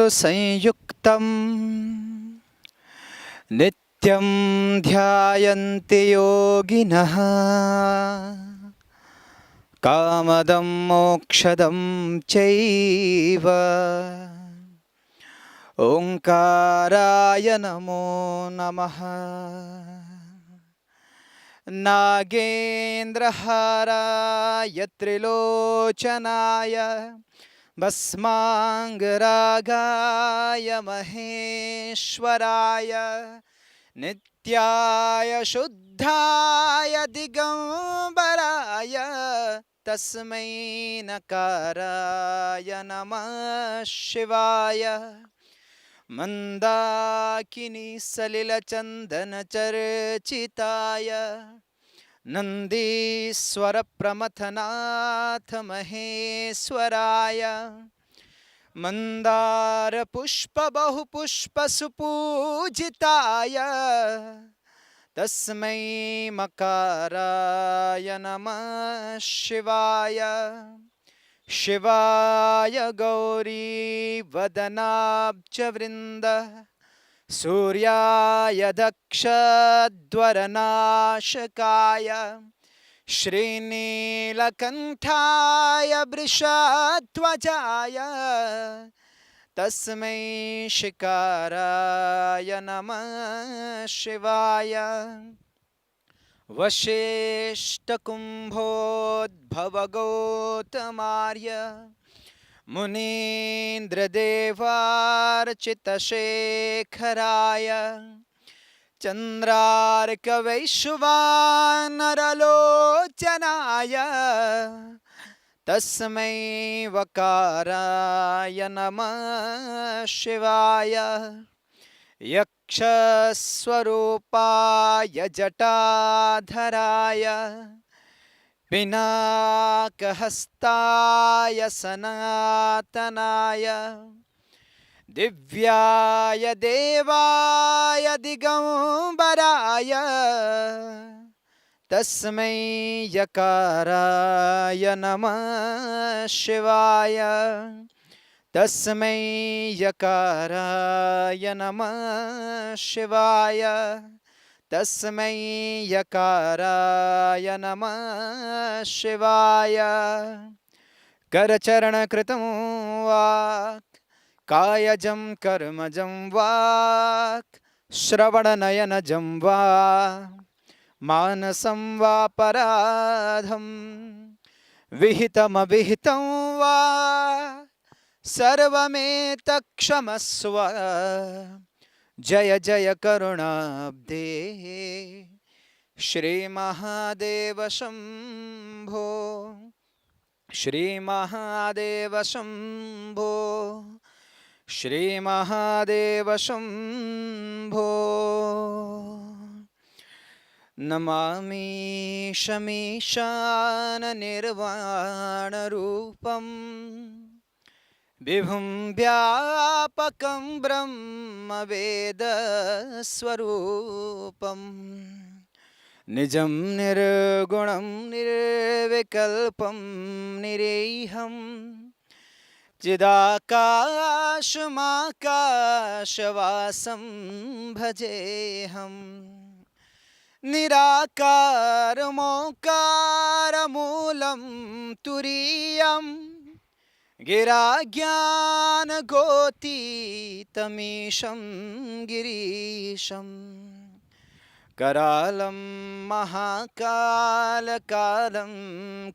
संयुक्तं नित्यं ध्यायन्ति योगिनः कामदं मोक्षदं चैव ओंकाराय नमो नमः। नागेन्द्रहाराय त्रिलोचनाय भस्मांगरागाय महेश्वराय नित्याय शुद्धाय दिगंबराय तस्मै नकाराय नमः शिवाय। मंदाकिनी सलिलचंदन चर्चिताय नंदीश्वर प्रमथनाथ महेश्वराय मंदार पुष्प बहुपुष्प सुपूजिताय तस्मै मकाराय नमः शिवाय। शिवाय गौरी वदनाब्ज वृंद सूर्याय दक्षद्वरनाशकाय श्रीनीलकंठाय वृषध्वजाय तस्मै शिकाराय नमः शिवाय। वशिष्ठकुम्भोद्भवगौतमार्य मुनीन्द्रदेवार्चितशेखराय चन्द्रार्कवैश्वानरलोचनाय तस्मै वकाराय नमः शिवाय। यक्षस्वरूपाय जटाधराय पिनाकहस्ताय सनातनाय दिव्याय देवाय दिगंबराय तस्मै यकाराय नमः शिवाय। तस्मै यकाराय नमः शिवाय। तस्मै यकाराय नमः शिवाय। करचरणकृतं वाक् कायजं कर्मजं वाक् श्रवणनयनजं वा मानसं वापराधं विहितमविहितं वा सर्वमेतत्क्षमस्व। जय जय करुणाब्धे श्री महादेव शंभो। श्री महादेव शंभो। श्री महादेव शंभो। नमामि शमीशान निर्वाण रूपम् विभुं व्यापकं ब्रह्मवेदस्वरूपं निजं निर्गुणं निर्विकल्पं निरेहं चिदाकाशमाकाशवासं भजेऽहं। निराकारमोकारमूलं तुरीयम् गिराज्ञानगोतीतमीशं गिरीशं करालं महाकालकालं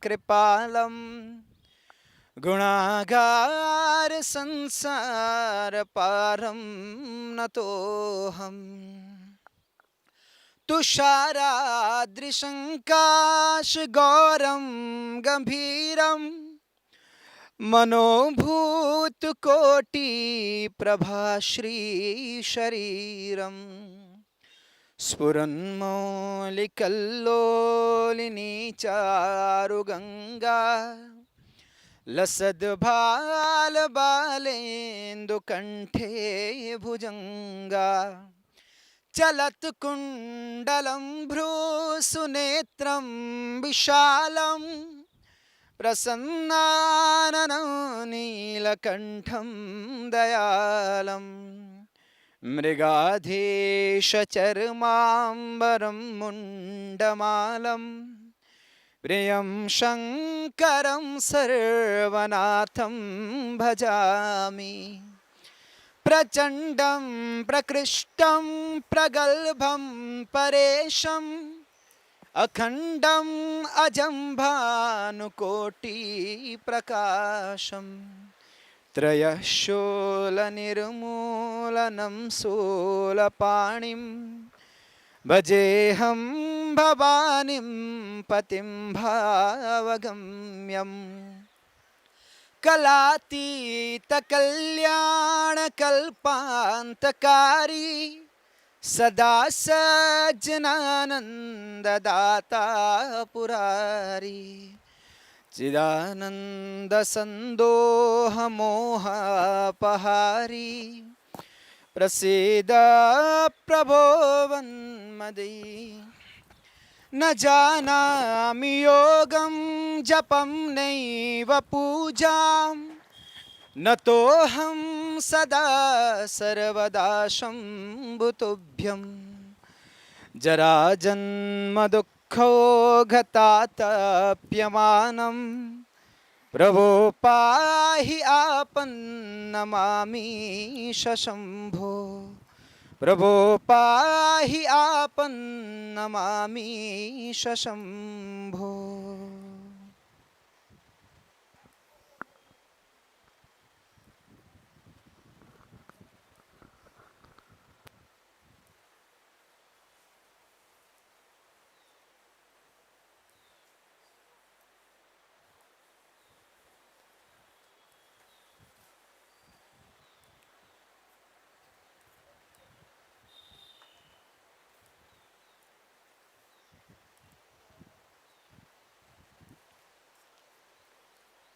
कृपालं गुणागार संसारपारं नतोऽहम्। तुषाराद्रिशङ्काशगौरं गम्भीरं मनोभूतकोटि प्रभाश्री शरीरं स्फुरन्मौलिकल्लोलिनी चारुगंगा लसद्भालबालेन्दुकण्ठे भुजंगा चलत्कुण्डलं भ्रूसुनेत्रं विशालं प्रसन्नाननं नीलकण्ठं दयालं मृगाधीशचर्माम्बरं मुण्डमालं प्रियं शङ्करं सर्वनाथं भजामि प्रचण्डं प्रकृष्टं प्रगल्भं परेशम् अखण्डम् अजं भानुकोटिप्रकाशं त्रयः शूलनिर्मूलनं शूलपाणिं भजेऽहं भवानीं पतिं भावगम्यम् कलातीतकल्याणकल्पान्तकारी सदा सज्जनानन्ददाता पुरारी चिदानन्दसन्दोहमोहापहारी प्रसीद प्रभो वन्मदि न जानामि योगं जपं नैव पूजां न तोऽहं सदा सर्वदा शम्भुतुभ्यं जराजन्मदुःखो घतातप्यमानं प्रभो पाहि आपन्नमामीश शम्भो प्रभो पाहि आपन्नमामीश Shambho.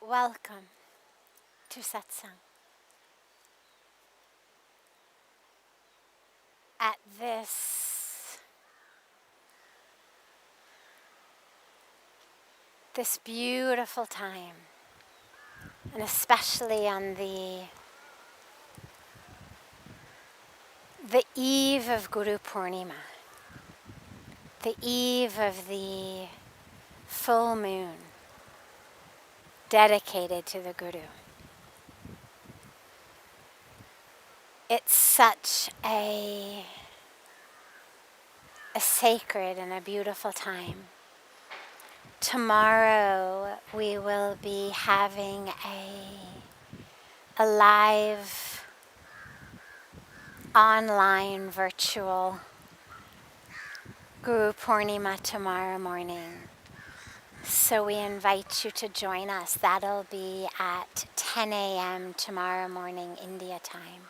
Welcome to Satsang. At this beautiful time, and especially on the eve of Guru Purnima, the eve of the full moon dedicated to the Guru. It's such a sacred and a beautiful time. Tomorrow we will be having a live, online, virtual Guru Purnima tomorrow morning. So we invite you to join us. That'll be at 10 a.m. tomorrow morning, India time.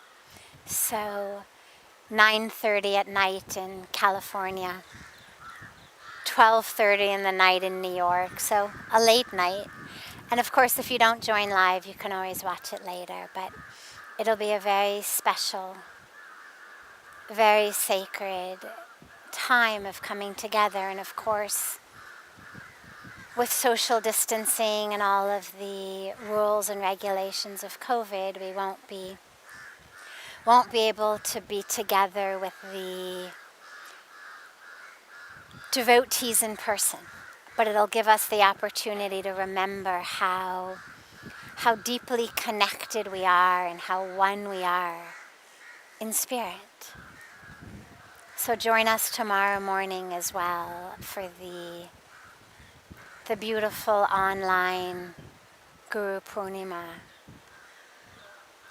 So 9:30 at night in California, 12:30 in the night in New York. So a late night. And of course, if you don't join live, you can always watch it later. But it'll be a very special, very sacred time of coming together. And of course, with social distancing and all of the rules and regulations of COVID, we won't be able to be together with the devotees in person. But it'll give us the opportunity to remember how deeply connected we are and how one we are in spirit. So join us tomorrow morning as well for the beautiful online Guru Purnima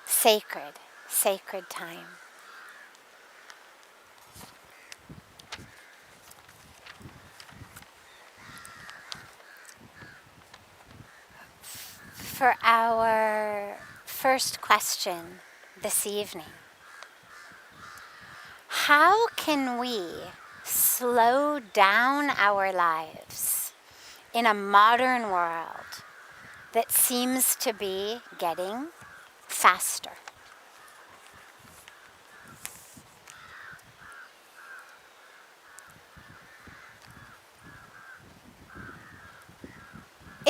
sacred time. For our first question this evening, how can we slow down our lives in a modern world that seems to be getting faster?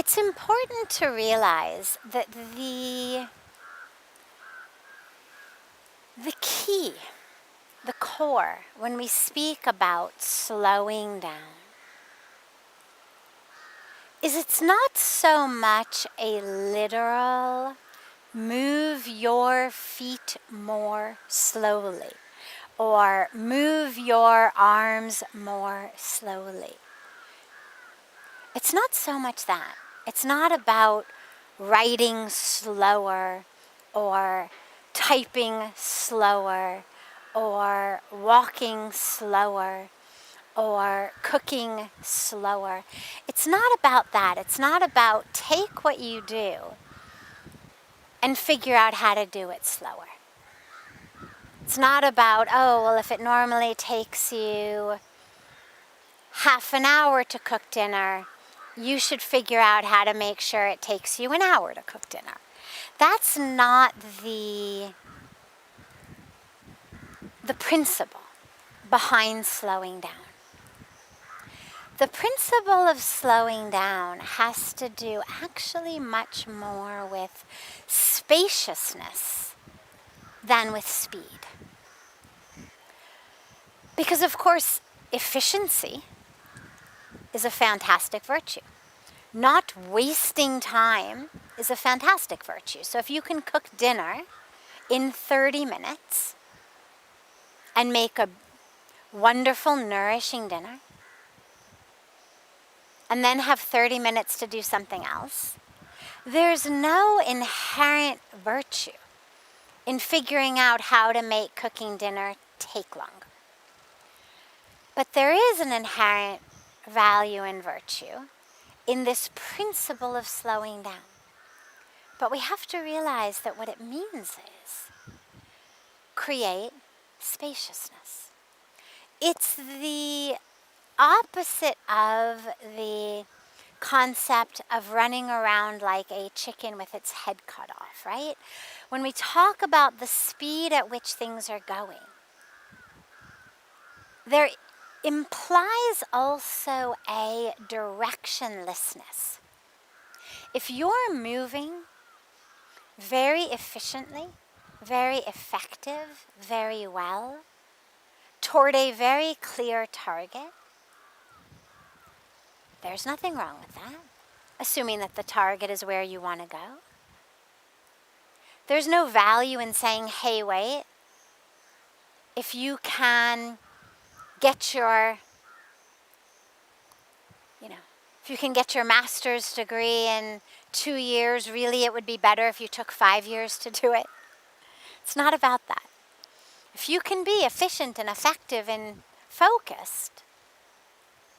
It's important to realize that the key, the core, when we speak about slowing down, is it's not so much a literal move your feet more slowly or move your arms more slowly. It's not so much that. It's not about writing slower or typing slower or walking slower or cooking slower. It's not about that. It's not about take what you do and figure out how to do it slower. It's not about, oh, well, if it normally takes you half an hour to cook dinner, you should figure out how to make sure it takes you an hour to cook dinner. That's not the principle behind slowing down. The principle of slowing down has to do actually much more with spaciousness than with speed. Because, of course, efficiency is a fantastic virtue. Not wasting time is a fantastic virtue. So if you can cook dinner in 30 minutes and make a wonderful, nourishing dinner, and then have 30 minutes to do something else, there's no inherent virtue in figuring out how to make cooking dinner take longer. But there is an inherent value and virtue in this principle of slowing down. But we have to realize that what it means is create spaciousness. It's the opposite of the concept of running around like a chicken with its head cut off, right? When we talk about the speed at which things are going, there implies also a directionlessness. If you're moving very efficiently, very effective, very well, toward a very clear target, there's nothing wrong with that, assuming that the target is where you want to go. There's no value in saying, hey, wait, if you can get your, if you can get your master's degree in 2 years, really it would be better if you took 5 years to do it. It's not about that. If you can be efficient and effective and focused,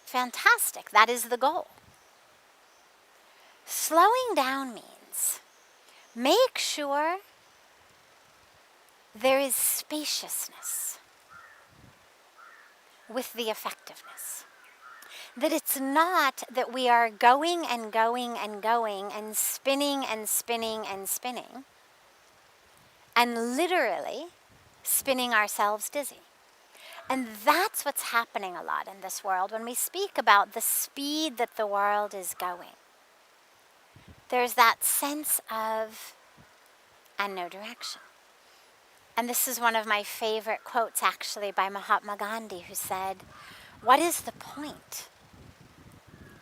fantastic, that is the goal. Slowing down means make sure there is spaciousness with the effectiveness. That it's not that we are going and going and going and spinning and spinning and spinning and literally spinning ourselves dizzy. And that's what's happening a lot in this world when we speak about the speed that the world is going. There's that sense of and no direction. And this is one of my favorite quotes actually by Mahatma Gandhi, who said, what is the point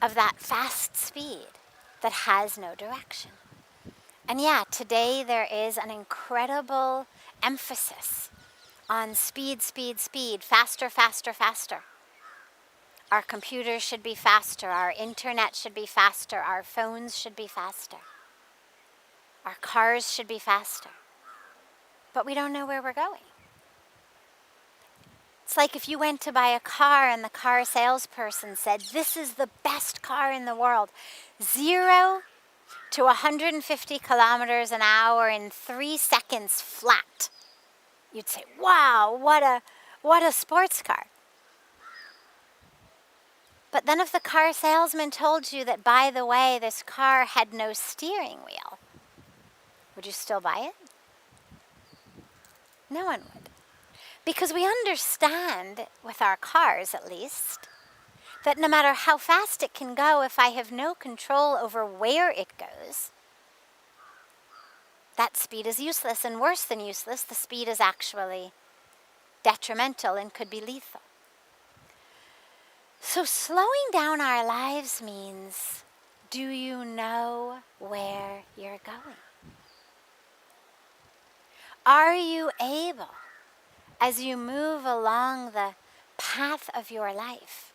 of that fast speed that has no direction? And yeah, today there is an incredible emphasis on speed, speed, speed, faster, faster, faster. Our computers should be faster, our internet should be faster, our phones should be faster, our cars should be faster. But we don't know where we're going. It's like if you went to buy a car and the car salesperson said, this is the best car in the world. 0 to 150 kilometers an hour in 3 seconds flat. You'd say, wow, what a sports car. But then if the car salesman told you that, by the way, this car had no steering wheel, would you still buy it? No one would. Because we understand, with our cars at least, that no matter how fast it can go, if I have no control over where it goes, that speed is useless, and worse than useless, the speed is actually detrimental and could be lethal. So slowing down our lives means, do you know where you're going? Are you able, as you move along the path of your life,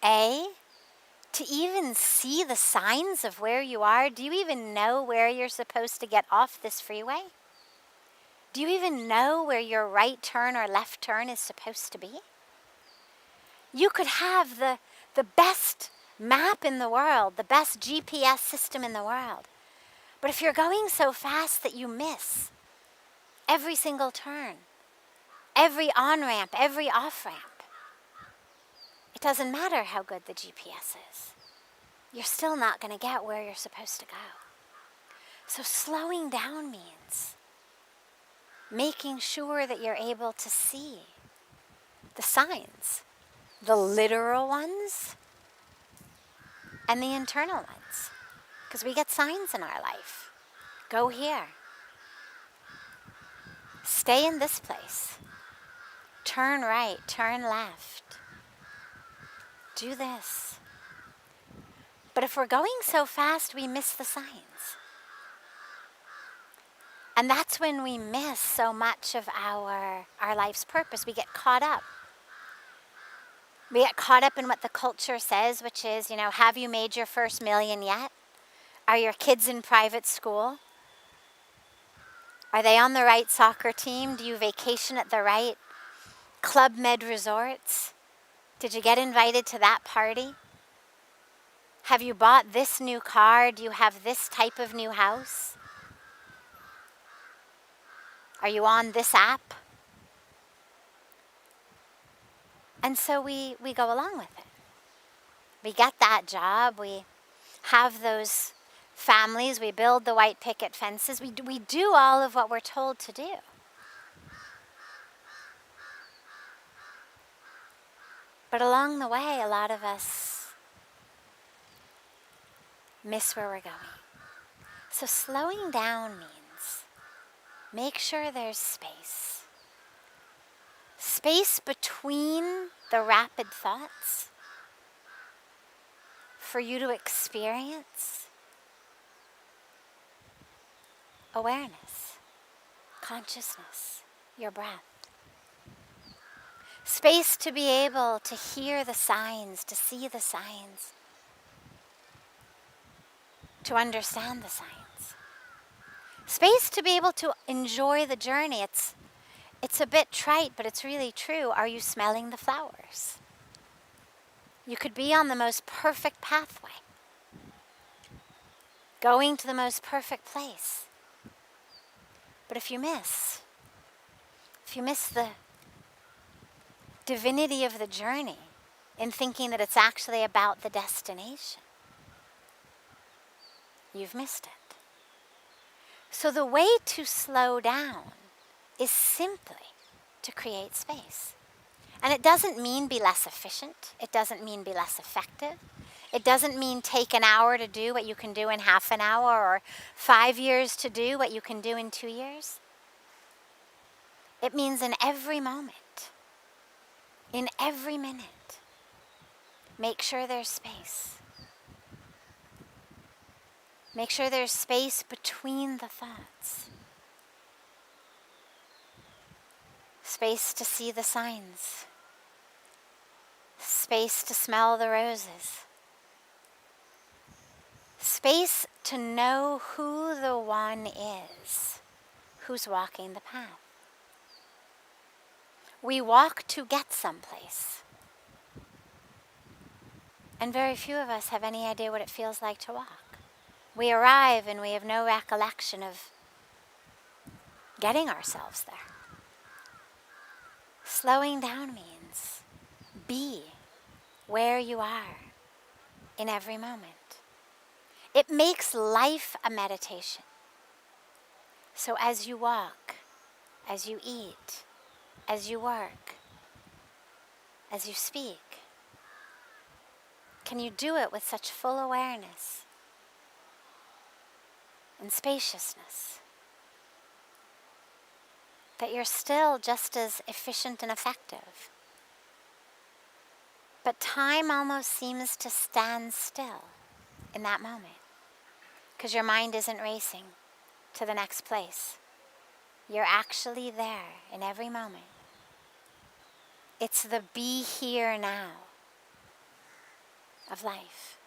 A, to even see the signs of where you are? Do you even know where you're supposed to get off this freeway? Do you even know where your right turn or left turn is supposed to be? You could have the best map in the world, the best GPS system in the world. But if you're going so fast that you miss every single turn, every on-ramp, every off-ramp, it doesn't matter how good the GPS is. You're still not going to get where you're supposed to go. So slowing down means making sure that you're able to see the signs, the literal ones and the internal ones. Because we get signs in our life. Go here. Stay in this place. Turn right, turn left. Do this. But if we're going so fast, we miss the signs. And that's when we miss so much of our life's purpose. We get caught up. We get caught up in what the culture says, which is, have you made your first million yet? Are your kids in private school? Are they on the right soccer team? Do you vacation at the right Club Med resorts? Did you get invited to that party? Have you bought this new car? Do you have this type of new house? Are you on this app? And so we go along with it. We get that job. We have those families. We build the white picket fences. We do all of what we're told to do. But along the way, a lot of us miss where we're going. So slowing down means make sure there's space. Space between the rapid thoughts for you to experience awareness, consciousness, your breath. Space to be able to hear the signs, to see the signs, to understand the signs. Space to be able to enjoy the journey. It's a bit trite, but it's really true. Are you smelling the flowers? You could be on the most perfect pathway, going to the most perfect place. But if you miss the divinity of the journey in thinking that it's actually about the destination, you've missed it. So the way to slow down is simply to create space. And it doesn't mean be less efficient. It doesn't mean be less effective. It doesn't mean take an hour to do what you can do in half an hour, or 5 years to do what you can do in 2 years. It means in every moment, in every minute, make sure there's space. Make sure there's space between the thoughts. Space to see the signs. Space to smell the roses. Space to know who the one is who's walking the path. We walk to get someplace. And very few of us have any idea what it feels like to walk. We arrive and we have no recollection of getting ourselves there. Slowing down means be where you are in every moment. It makes life a meditation. So as you walk, as you eat, as you work, as you speak? Can you do it with such full awareness and spaciousness that you're still just as efficient and effective? But time almost seems to stand still in that moment because your mind isn't racing to the next place. You're actually there in every moment. It's the be here now of life.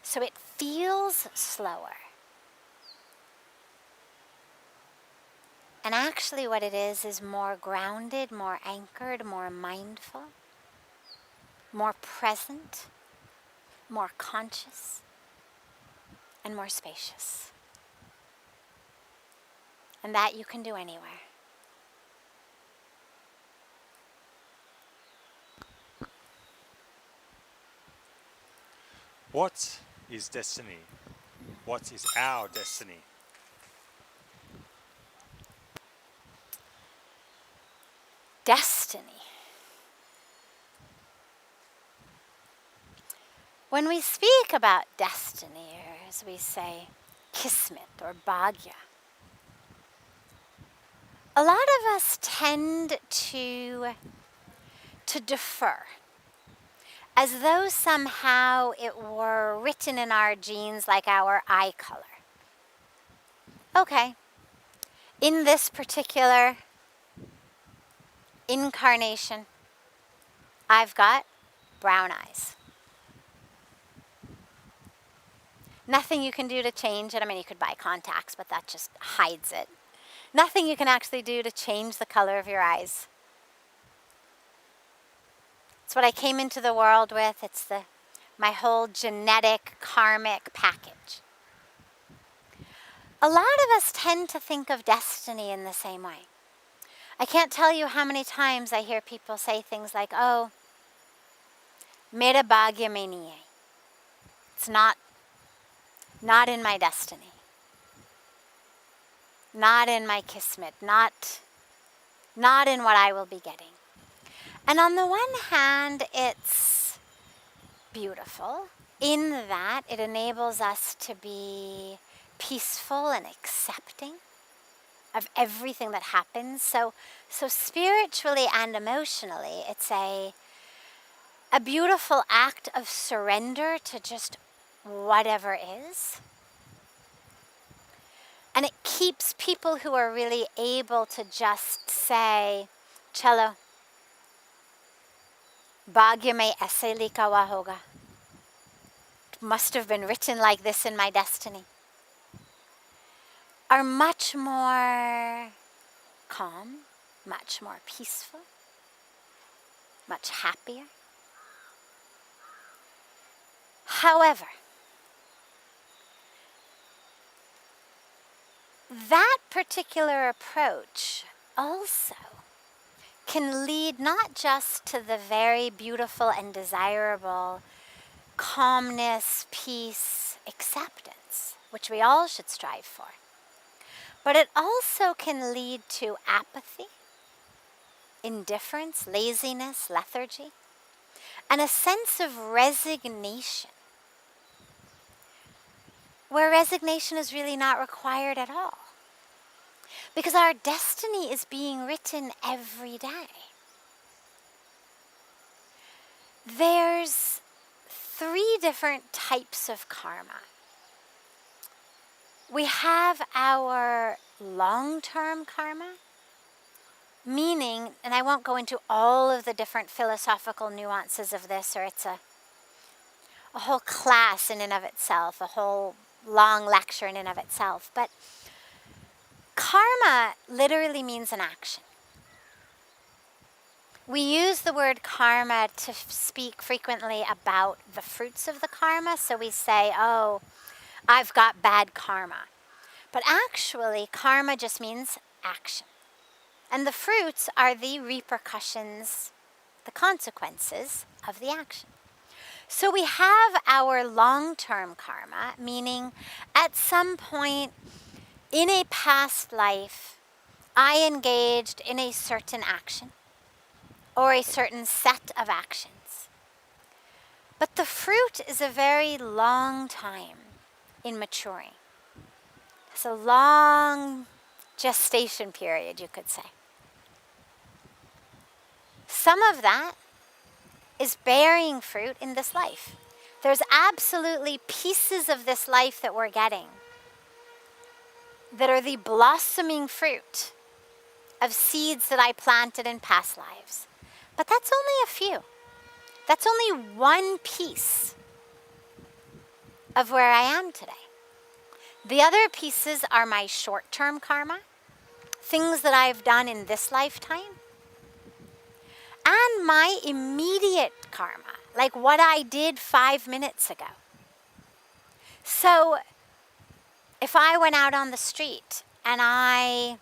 So it feels slower. And actually what it is more grounded, more anchored, more mindful, more present, more conscious, and more spacious. And that you can do anywhere. What is destiny? What is our destiny? Destiny. When we speak about destiny, or as we say, kismet or bhagya, a lot of us tend to defer, as though somehow it were written in our genes like our eye color. Okay, in this particular incarnation, I've got brown eyes. Nothing you can do to change it. I mean, you could buy contacts, but that just hides it. Nothing you can actually do to change the color of your eyes. It's what I came into the world with. It's my whole genetic, karmic package. A lot of us tend to think of destiny in the same way. I can't tell you how many times I hear people say things like, oh, mera bhagya mein nahi hai. It's not in my destiny. Not in my kismet. Not in what I will be getting. And on the one hand, it's beautiful in that it enables us to be peaceful and accepting of everything that happens. So spiritually and emotionally, it's a beautiful act of surrender to just whatever is. And it keeps people who are really able to just say, chalo, bhagya mein aise likha hua hoga. It must have been written like this in my destiny. Are much more calm, much more peaceful, much happier. However, that particular approach also can lead not just to the very beautiful and desirable calmness, peace, acceptance, which we all should strive for, but it also can lead to apathy, indifference, laziness, lethargy, and a sense of resignation, where resignation is really not required at all. Because our destiny is being written every day. There's 3 different types of karma. We have our long-term karma, meaning, and I won't go into all of the different philosophical nuances of this, or it's a whole class in and of itself, a whole long lecture in and of itself, but karma literally means an action. We use the word karma to speak frequently about the fruits of the karma. So we say, oh, I've got bad karma. But actually, karma just means action. And the fruits are the repercussions, the consequences of the action. So we have our long-term karma, meaning at some point in a past life, I engaged in a certain action. or a certain set of actions. But the fruit is a very long time in maturing. It's a long gestation period, you could say. Some of that is bearing fruit in this life. There's absolutely pieces of this life that we're getting that are the blossoming fruit of seeds that I planted in past lives. But that's only a few. That's only one piece of where I am today. The other pieces are my short-term karma, things that I've done in this lifetime, and my immediate karma, like what I did 5 minutes ago. So if I went out on the street and I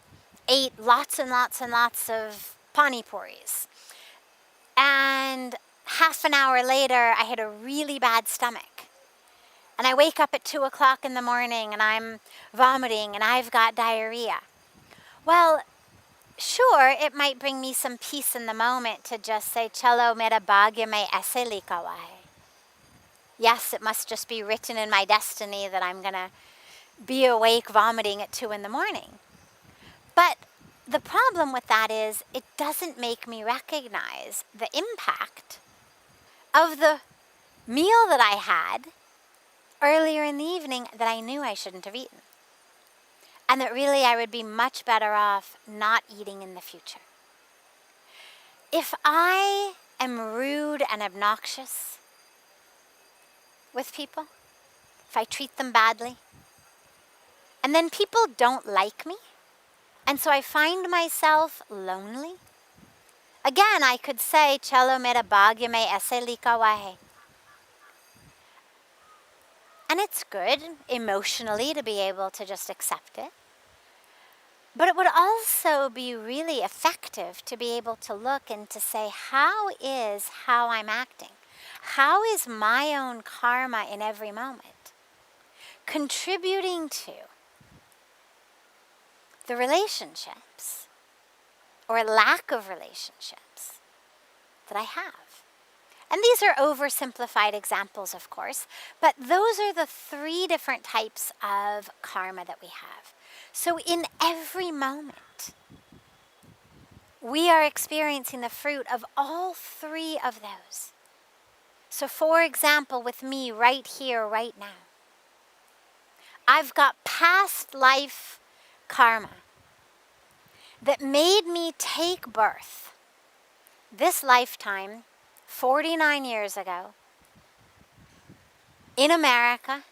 ate lots and lots and lots of pani puris, and half an hour later I had a really bad stomach, and I wake up at 2 o'clock in the morning and I'm vomiting and I've got diarrhea. Well, sure, it might bring me some peace in the moment to just say, Chalo mera bhagya mein aise likha hua hai. Yes, it must just be written in my destiny that I'm going to be awake vomiting at 2 in the morning. But the problem with that is it doesn't make me recognize the impact of the meal that I had earlier in the evening that I knew I shouldn't have eaten. And that really I would be much better off not eating in the future. If I am rude and obnoxious with people, if I treat them badly, and then people don't like me, and so I find myself lonely, again I could say, Chalo mera bhagya mein aise likha hua hai. And it's good emotionally to be able to just accept it. But it would also be really effective to be able to look and to say, how I'm acting? How is my own karma in every moment contributing to the relationships or lack of relationships that I have? And these are oversimplified examples, of course, but those are the 3 different types of karma that we have. So in every moment, we are experiencing the fruit of all 3 of those. So for example, with me right here, right now, I've got past life karma that made me take birth this lifetime 49 years ago in America,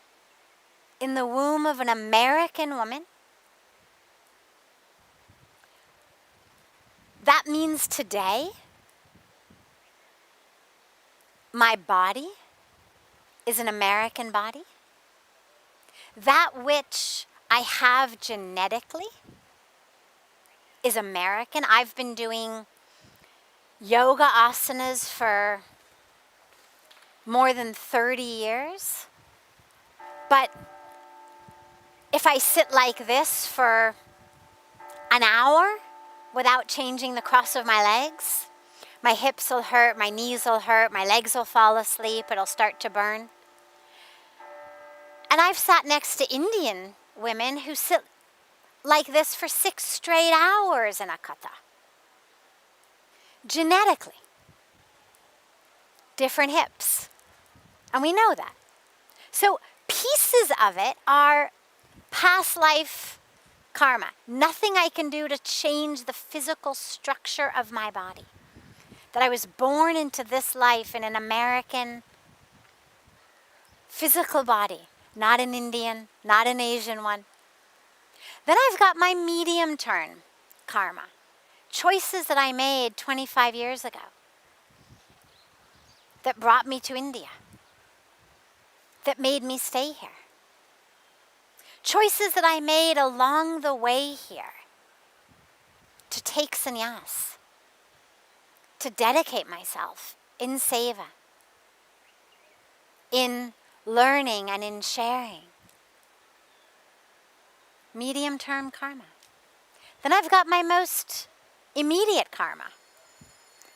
in the womb of an American woman. That means today, my body is an American body. That which I have genetically is American. I've been doing yoga asanas for more than 30 years. But if I sit like this for an hour without changing the cross of my legs, my hips will hurt, my knees will hurt, my legs will fall asleep, it'll start to burn. And I've sat next to Indian women who sit like this for 6 straight hours in a kata. Genetically. Different hips. And we know that. So pieces of it are past life karma. Nothing I can do to change the physical structure of my body. That I was born into this life in an American physical body, not an Indian, not an Asian one. Then I've got my medium-term karma. Choices that I made 25 years ago that brought me to India, that made me stay here. Choices that I made along the way here to take sannyas, to dedicate myself in seva, in learning and in sharing. Medium-term karma. Then I've got my most immediate karma.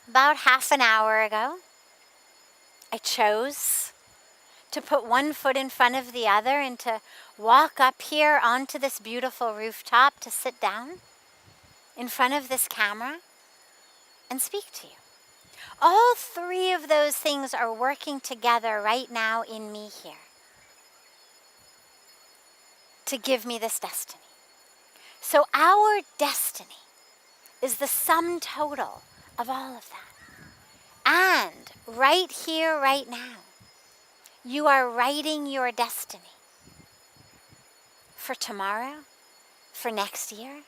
about half an hour ago, I chose to put one foot in front of the other and to walk up here onto this beautiful rooftop to sit down in front of this camera and speak to you. All three of those things are working together right now in me here to give me this destiny. So our destiny is the sum total of all of that. And right here, right now, you are writing your destiny for tomorrow, for next year.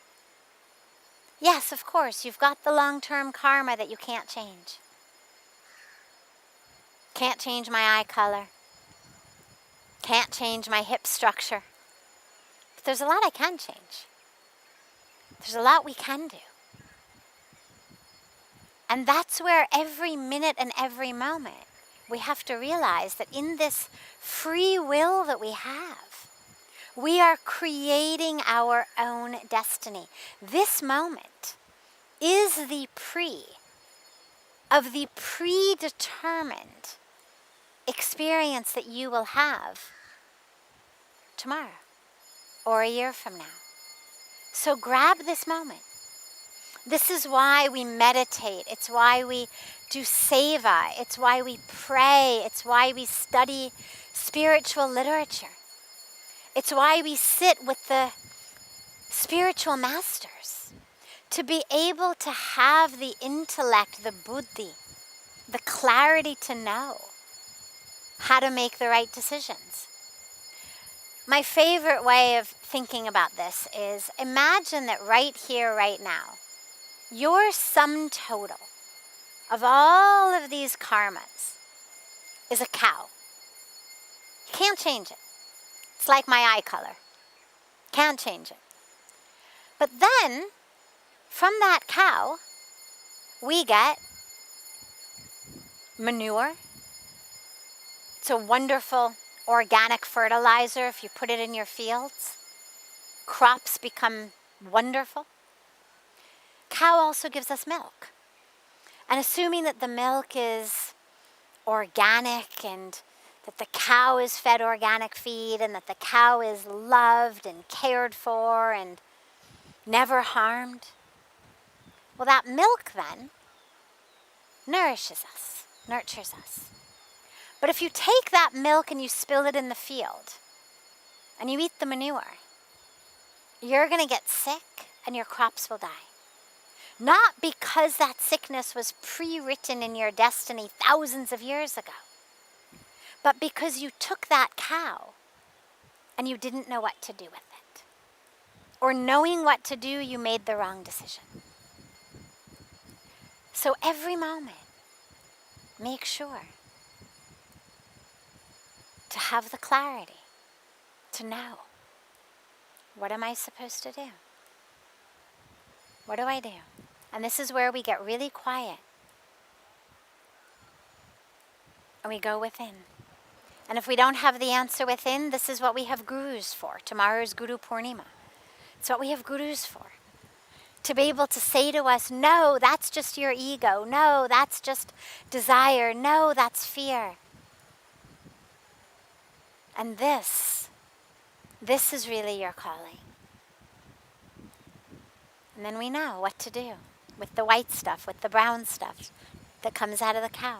Yes, of course, you've got the long-term karma that you can't change. Can't change my eye color. Can't change my hip structure. But there's a lot I can change. There's a lot we can do. And that's where every minute and every moment we have to realize that in this free will that we have, we are creating our own destiny. This moment is the of the predetermined experience that you will have tomorrow or a year from now. So grab this moment. This is why we meditate. It's why we do seva. It's why we pray. It's why we study spiritual literature. It's why we sit with the spiritual masters, to be able to have the intellect, the buddhi, the clarity to know how to make the right decisions. My favorite way of thinking about this is imagine that right here, right now, your sum total of all of these karmas is a cow. You can't change it. It's like my eye color. Can't change it. But then, from that cow, we get manure. It's a wonderful organic fertilizer if you put it in your fields. Crops become wonderful. Cow also gives us milk. And assuming that the milk is organic and that the cow is fed organic feed and that the cow is loved and cared for and never harmed, well, that milk then nourishes us, nurtures us. But if you take that milk and you spill it in the field and you eat the manure, you're going to get sick and your crops will die. Not because that sickness was pre-written in your destiny thousands of years ago, but because you took that cow and you didn't know what to do with it. Or knowing what to do, you made the wrong decision. So every moment, make sure to have the clarity, to know, what am I supposed to do? What do I do? And this is where we get really quiet. And we go within. And if we don't have the answer within, this is what we have gurus for. Tomorrow's Guru Purnima. It's what we have gurus for. To be able to say to us, no, that's just your ego. No, that's just desire. No, that's fear. And this is really your calling. And then we know what to do with the white stuff, with the brown stuff that comes out of the cow.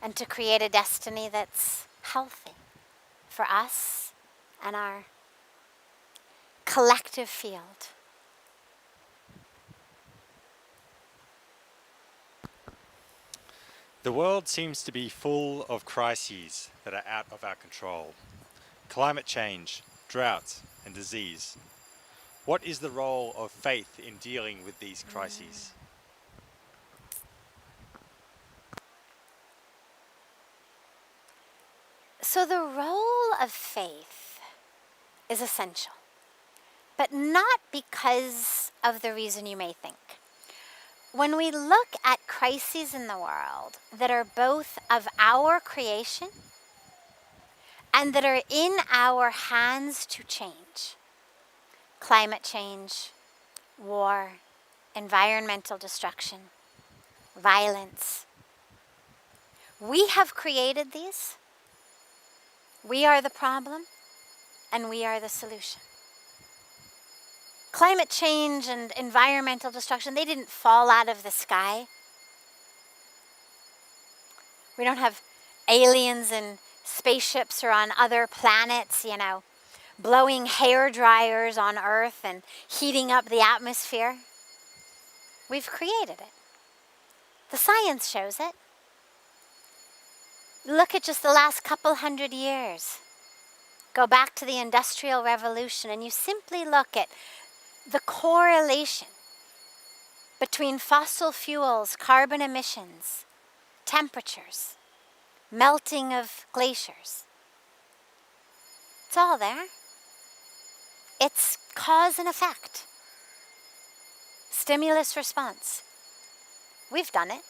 And to create a destiny that's healthy for us and our collective field. The world seems to be full of crises that are out of our control. Climate change, drought, and disease. What is the role of faith in dealing with these crises? So the role of faith is essential, but not because of the reason you may think. When we look at crises in the world that are both of our creation and that are in our hands to change, climate change, war, environmental destruction, violence. We have created these. We are the problem, and we are the solution. Climate change and environmental destruction, they didn't fall out of the sky. We don't have aliens in spaceships or on other planets, blowing hair dryers on Earth and heating up the atmosphere. We've created it. The science shows it. Look at just the last couple hundred years. Go back to the Industrial Revolution and you simply look at the correlation between fossil fuels, carbon emissions, temperatures, melting of glaciers. It's all there. It's cause and effect. Stimulus response. We've done it.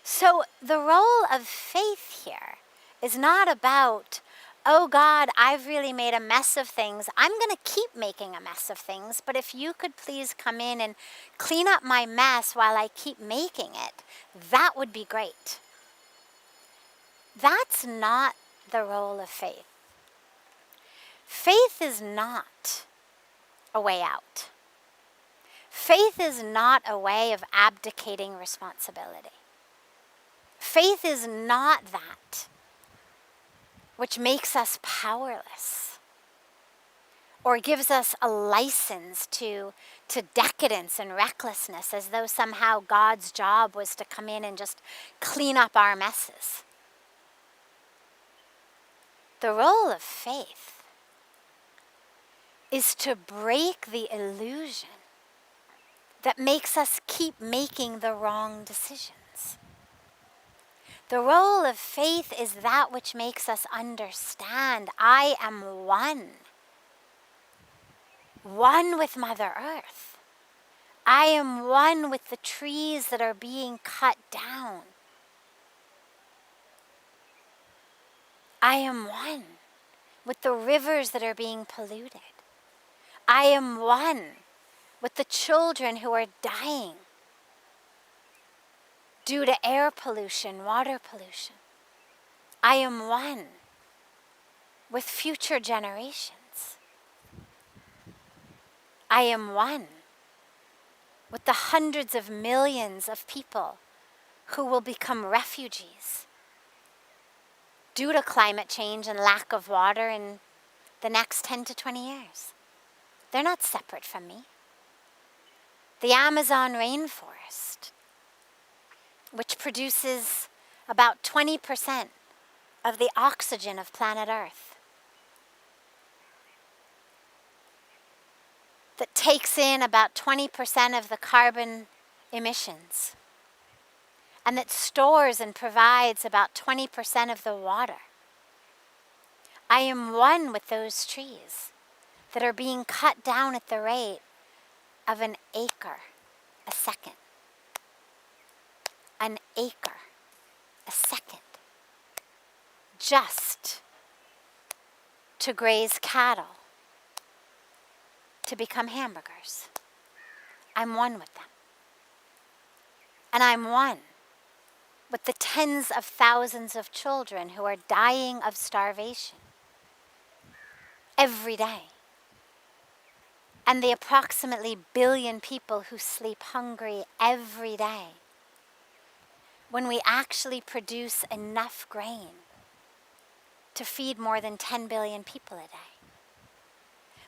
So the role of faith here is not about, oh God, I've really made a mess of things. I'm going to keep making a mess of things, but if you could please come in and clean up my mess while I keep making it, that would be great. That's not the role of faith. Faith is not a way out. Faith is not a way of abdicating responsibility. Faith is not that which makes us powerless or gives us a license to decadence and recklessness, as though somehow God's job was to come in and just clean up our messes. The role of faith is to break the illusion that makes us keep making the wrong decisions. The role of faith is that which makes us understand I am one with Mother Earth. I am one with the trees that are being cut down. I am one with the rivers that are being polluted. I am one with the children who are dying due to air pollution, water pollution. I am one with future generations. I am one with the hundreds of millions of people who will become refugees due to climate change and lack of water in the next 10 to 20 years. They're not separate from me. The Amazon rainforest, which produces about 20% of the oxygen of planet Earth, that takes in about 20% of the carbon emissions, and that stores and provides about 20% of the water. I am one with those trees that are being cut down at the rate of an acre a second. An acre a second. Just to graze cattle, to become hamburgers. I'm one with them. And I'm one with the tens of thousands of children who are dying of starvation every day. And the approximately 1 billion people who sleep hungry every day. When we actually produce enough grain to feed more than 10 billion people a day.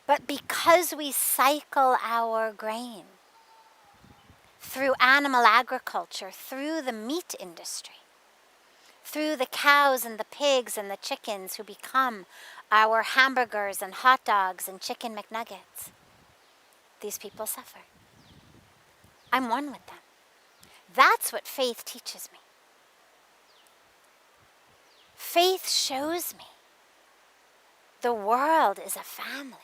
But because we cycle our grain through animal agriculture, through the meat industry, through the cows and the pigs and the chickens who become our hamburgers and hot dogs and chicken McNuggets, these people suffer. I'm one with them. That's what faith teaches me. Faith shows me the world is a family.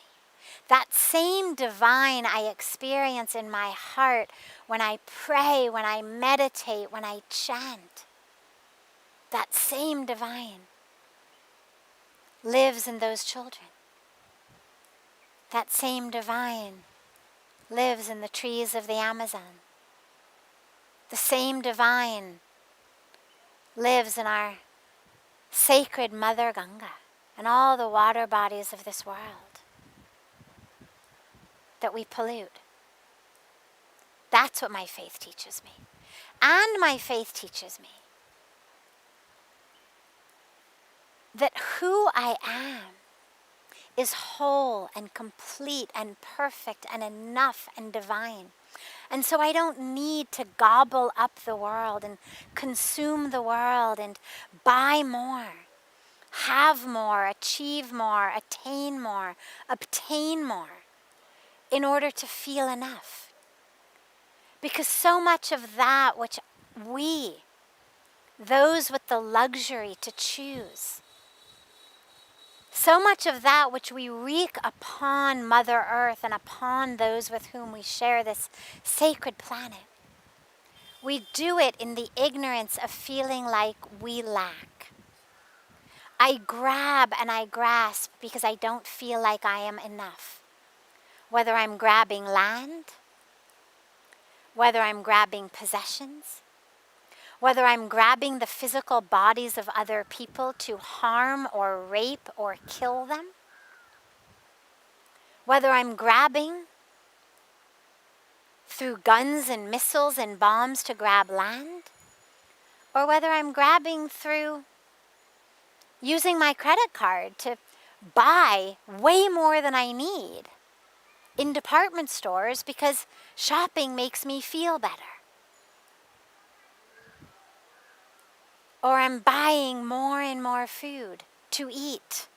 That same divine I experience in my heart when I pray, when I meditate, when I chant, that same divine lives in those children. That same divine lives in the trees of the Amazon. The same divine lives in our sacred Mother Ganga and all the water bodies of this world that we pollute. That's what my faith teaches me. And my faith teaches me that who I am is whole and complete and perfect and enough and divine. And so I don't need to gobble up the world and consume the world and buy more, have more, achieve more, attain more, obtain more in order to feel enough. Because so much of that which we, those with the luxury to choose, so much of that which we wreak upon Mother Earth and upon those with whom we share this sacred planet, we do it in the ignorance of feeling like we lack. I grab and I grasp because I don't feel like I am enough. Whether I'm grabbing land, whether I'm grabbing possessions, whether I'm grabbing the physical bodies of other people to harm or rape or kill them, whether I'm grabbing through guns and missiles and bombs to grab land, or whether I'm grabbing through using my credit card to buy way more than I need in department stores because shopping makes me feel better. Or I'm buying more and more food to eat,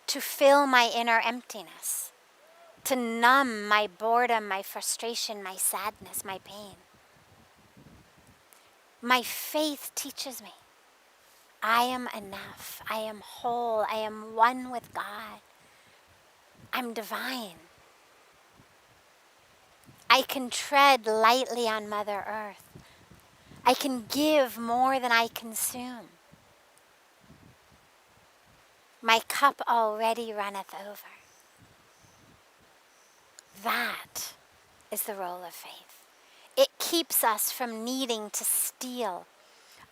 to fill my inner emptiness, to numb my boredom, my frustration, my sadness, my pain. My faith teaches me I am enough, I am whole, I am one with God, I'm divine. I can tread lightly on Mother Earth. I can give more than I consume. My cup already runneth over. That is the role of faith. It keeps us from needing to steal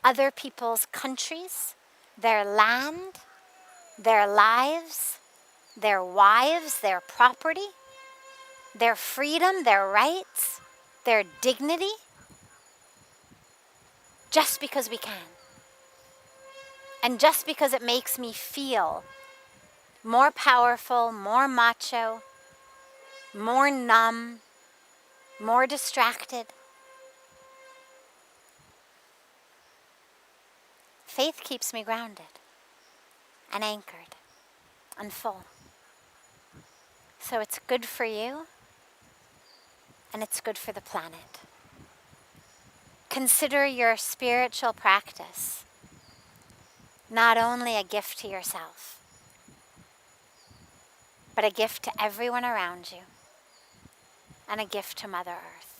other people's countries, their land, their lives, their wives, their property, their freedom, their rights, their dignity, just because we can. And just because it makes me feel more powerful, more macho, more numb, more distracted. Faith keeps me grounded and anchored and full. So it's good for you and it's good for the planet. Consider your spiritual practice not only a gift to yourself, but a gift to everyone around you and a gift to Mother Earth.